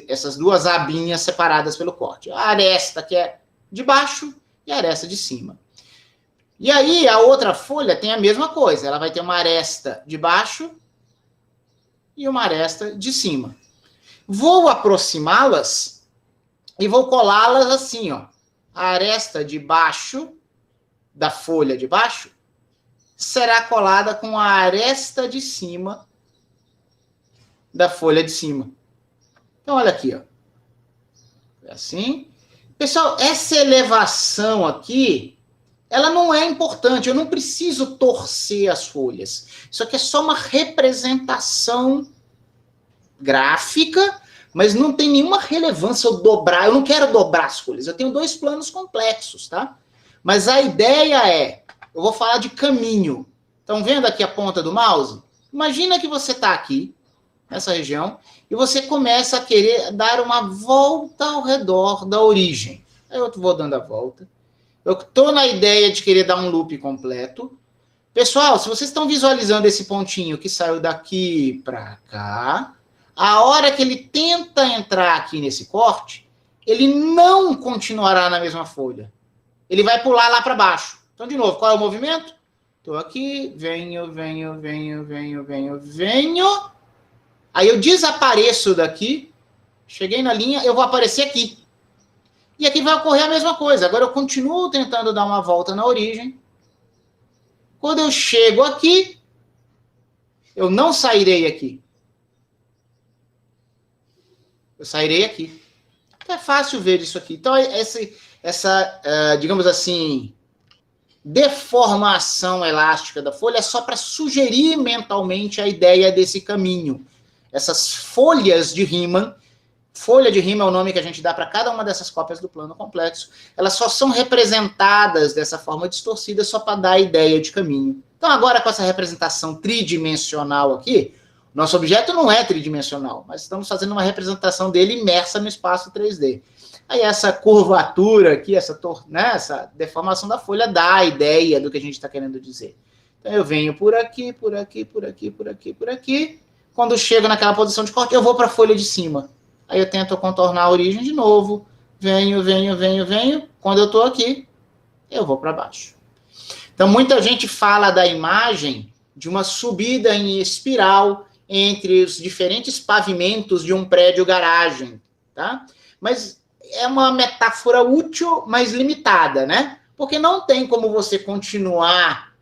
essas 2 abinhas separadas pelo corte. A aresta que é de baixo e a aresta de cima. E aí a outra folha tem a mesma coisa, ela vai ter uma aresta de baixo e uma aresta de cima. Vou aproximá-las e vou colá-las assim, ó. A aresta de baixo, da folha de baixo, será colada com a aresta de cima da folha de cima. Então, olha aqui, ó. É assim. Pessoal, essa elevação aqui ela não é importante, eu não preciso torcer as folhas. Isso aqui é só uma representação gráfica, mas não tem nenhuma relevância eu dobrar, eu não quero dobrar as folhas, eu tenho dois planos complexos, tá? Mas a ideia é, eu vou falar de caminho. Estão vendo aqui a ponta do mouse? Imagina que você está aqui, nessa região, e você começa a querer dar uma volta ao redor da origem. Aí eu vou dando a volta. Eu estou na ideia de querer dar um loop completo. Pessoal, se vocês estão visualizando esse pontinho que saiu daqui para cá, a hora que ele tenta entrar aqui nesse corte, ele não continuará na mesma folha. Ele vai pular lá para baixo. Então, de novo, qual é o movimento? Estou aqui, venho. Aí eu desapareço daqui, cheguei na linha, eu vou aparecer aqui. E aqui vai ocorrer a mesma coisa. Agora eu continuo tentando dar uma volta na origem. Quando eu chego aqui, eu não sairei aqui. Eu sairei aqui. É fácil ver isso aqui. Então, essa digamos assim, deformação elástica da folha é só para sugerir mentalmente a ideia desse caminho. Essas folhas de Riemann, folha de Riemann é o nome que a gente dá para cada uma dessas cópias do plano complexo, elas só são representadas dessa forma distorcida só para dar a ideia de caminho. Então, agora com essa representação tridimensional aqui, nosso objeto não é tridimensional, mas estamos fazendo uma representação dele imersa no espaço 3D. Aí essa curvatura aqui, essa deformação da folha dá a ideia do que a gente está querendo dizer. Então, eu venho por aqui. Quando chego naquela posição de corte, eu vou para a folha de cima. Aí eu tento contornar a origem de novo. Venho. Quando eu estou aqui, eu vou para baixo. Então, muita gente fala da imagem de uma subida em espiral entre os diferentes pavimentos de um prédio-garagem, tá? Mas é uma metáfora útil, mas limitada, né? Porque não tem como você continuar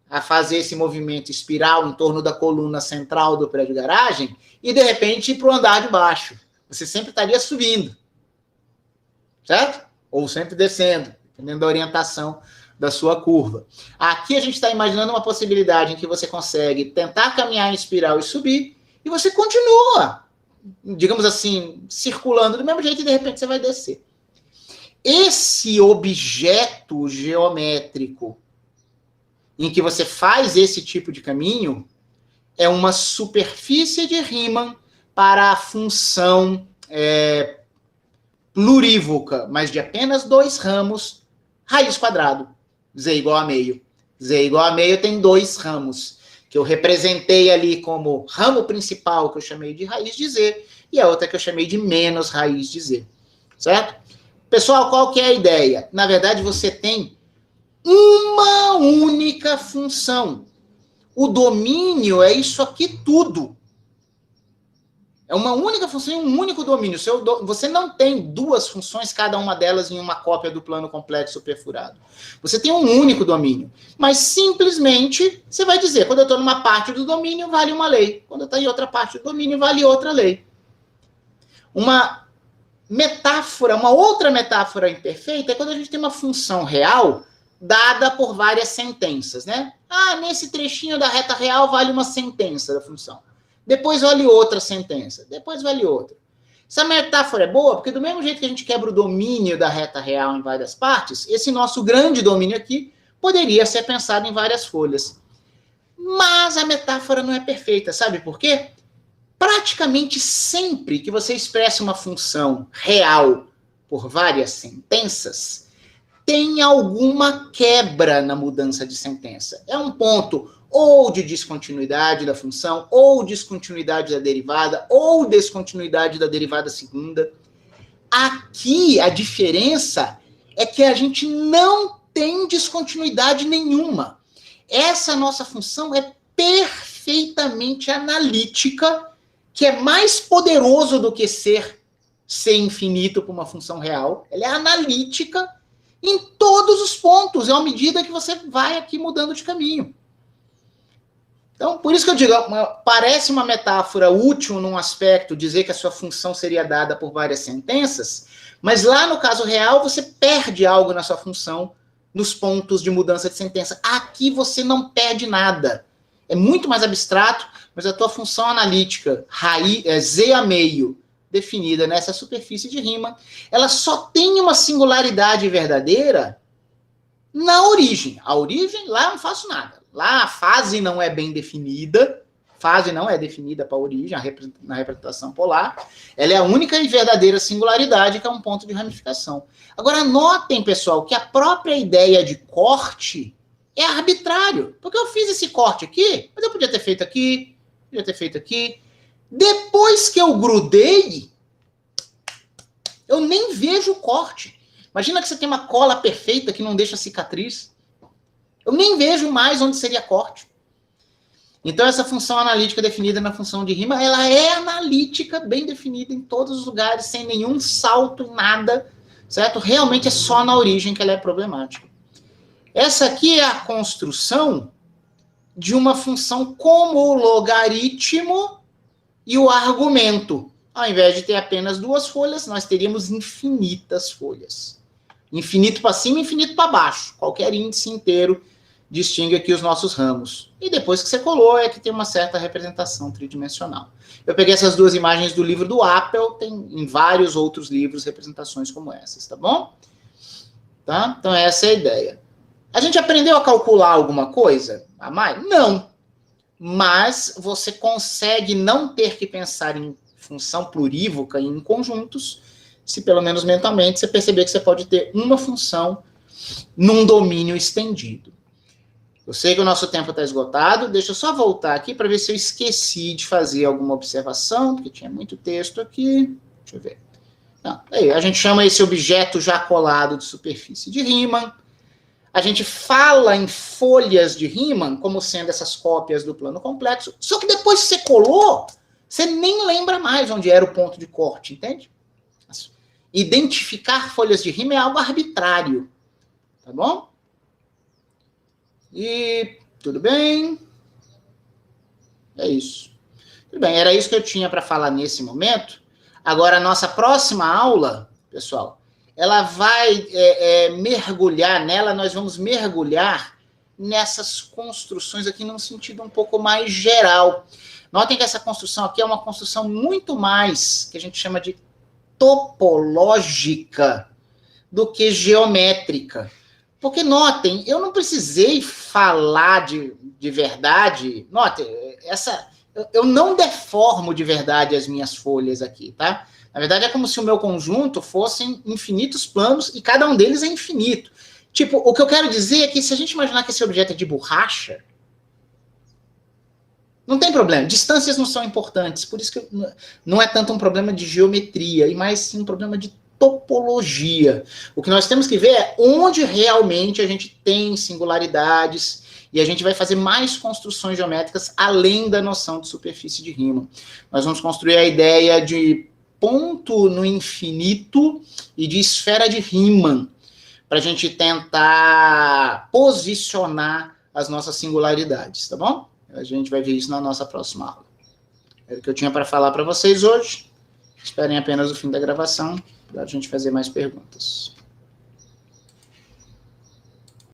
a fazer esse movimento espiral em torno da coluna central do prédio-garagem e, de repente, ir para o andar de baixo. Você sempre estaria subindo, certo? Ou sempre descendo, dependendo da orientação da sua curva. Aqui a gente está imaginando uma possibilidade em que você consegue tentar caminhar em espiral e subir, e você continua, digamos assim, circulando do mesmo jeito e, de repente, você vai descer. Esse objeto geométrico em que você faz esse tipo de caminho, é uma superfície de Riemann para a função plurívoca, mas de apenas 2 ramos, raiz quadrado, z igual a meio. Z igual a meio tem 2 ramos, que eu representei ali como ramo principal, que eu chamei de raiz de z, e a outra que eu chamei de menos raiz de z, certo? Pessoal, qual que é a ideia? Na verdade, você tem uma única função. O domínio é isso aqui tudo. É uma única função e um único domínio. Você não tem 2 funções, cada uma delas em uma cópia do plano complexo perfurado. Você tem um único domínio. Mas simplesmente você vai dizer, quando eu estou numa parte do domínio, vale uma lei. Quando eu estou em outra parte do domínio, vale outra lei. Uma metáfora, uma outra metáfora imperfeita é quando a gente tem uma função real dada por várias sentenças, né? Nesse trechinho da reta real vale uma sentença da função. Depois vale outra sentença. Depois vale outra. Essa metáfora é boa, porque do mesmo jeito que a gente quebra o domínio da reta real em várias partes, esse nosso grande domínio aqui poderia ser pensado em várias folhas. Mas a metáfora não é perfeita. Sabe por quê? Praticamente sempre que você expressa uma função real por várias sentenças, tem alguma quebra na mudança de sentença. É um ponto ou de descontinuidade da função, ou descontinuidade da derivada, ou descontinuidade da derivada segunda. Aqui, a diferença é que a gente não tem descontinuidade nenhuma. Essa nossa função é perfeitamente analítica, que é mais poderoso do que ser infinito para uma função real. Ela é analítica em todos os pontos, é uma medida que você vai aqui mudando de caminho. Então, por isso que eu digo, parece uma metáfora útil num aspecto, dizer que a sua função seria dada por várias sentenças, mas lá no caso real você perde algo na sua função nos pontos de mudança de sentença. Aqui você não perde nada. É muito mais abstrato, mas a tua função analítica, Z a meio, definida nessa superfície de Riemann, ela só tem uma singularidade verdadeira na origem. A origem, lá eu não faço nada. Lá a fase não é bem definida, fase não é definida para a origem, na representação polar. Ela é a única e verdadeira singularidade, que é um ponto de ramificação. Agora, notem, pessoal, que a própria ideia de corte é arbitrário. Porque eu fiz esse corte aqui, mas eu podia ter feito aqui, podia ter feito aqui. Depois que eu grudei, eu nem vejo o corte. Imagina que você tem uma cola perfeita que não deixa cicatriz. Eu nem vejo mais onde seria corte. Então, essa função analítica definida na função de Riemann, ela é analítica, bem definida em todos os lugares, sem nenhum salto em nada, certo? Realmente é só na origem que ela é problemática. Essa aqui é a construção de uma função como o logaritmo e o argumento. Ao invés de ter apenas duas folhas, nós teríamos infinitas folhas. Infinito para cima e infinito para baixo. Qualquer índice inteiro distingue aqui os nossos ramos. E depois que você colou, é que tem uma certa representação tridimensional. Eu peguei essas duas imagens do livro do Apple, tem em vários outros livros representações como essas, tá bom? Tá? Então essa é a ideia. A gente aprendeu a calcular alguma coisa a mais? Não. Mas você consegue não ter que pensar em função plurívoca em conjuntos, se pelo menos mentalmente você perceber que você pode ter uma função num domínio estendido. Eu sei que o nosso tempo está esgotado, deixa eu só voltar aqui para ver se eu esqueci de fazer alguma observação, porque tinha muito texto aqui. Deixa eu ver. Não, aí, a gente chama esse objeto já colado de superfície de Riemann. A gente fala em folhas de Riemann como sendo essas cópias do plano complexo, só que depois que você colou, você nem lembra mais onde era o ponto de corte, entende? Identificar folhas de Riemann é algo arbitrário, tá bom? E tudo bem? É isso. Tudo bem, era isso que eu tinha para falar nesse momento. Agora, a nossa próxima aula, pessoal, ela vai mergulhar nela, nós vamos mergulhar nessas construções aqui num sentido um pouco mais geral. Notem que essa construção aqui é uma construção muito mais, que a gente chama de topológica, do que geométrica. Porque, notem, eu não precisei falar de verdade. Notem, eu não deformo de verdade as minhas folhas aqui, tá? Na verdade, é como se o meu conjunto fossem infinitos planos e cada um deles é infinito. Tipo, o que eu quero dizer é que se a gente imaginar que esse objeto é de borracha, não tem problema. Distâncias não são importantes. Por isso que não é tanto um problema de geometria, e mais sim um problema de topologia. O que nós temos que ver é onde realmente a gente tem singularidades e a gente vai fazer mais construções geométricas além da noção de superfície de Riemann. Nós vamos construir a ideia de ponto no infinito e de esfera de Riemann, para a gente tentar posicionar as nossas singularidades, tá bom? A gente vai ver isso na nossa próxima aula. Era o que eu tinha para falar para vocês hoje. Esperem apenas o fim da gravação para a gente fazer mais perguntas.